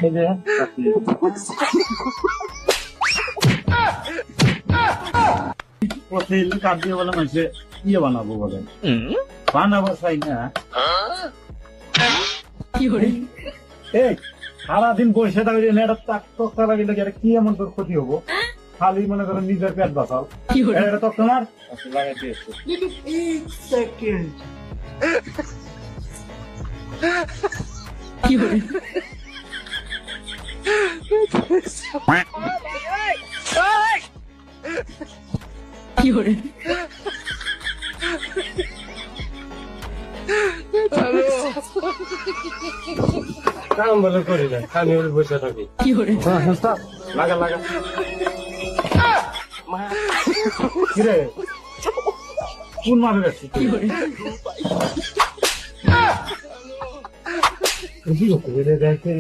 এই যে প্রতিদিন কাঠ দিয়ে বলে মানুষে ইয়ে বানাবো বলে বানাবো চাই না। এই সারাদিন বসে থাকবে নেটা তক্তা লাগিলে কি এমন তোর ক্ষতি হবো? খালি মনে করো নিজের পেট বাঁচাও। এটা তক্তা মার লাগাই দিয়েছে। কাম বলে করি না, আমি ওর বসে থাকি। লাগা লাগা কিরে কোন মারে যাচ্ছি? দেখে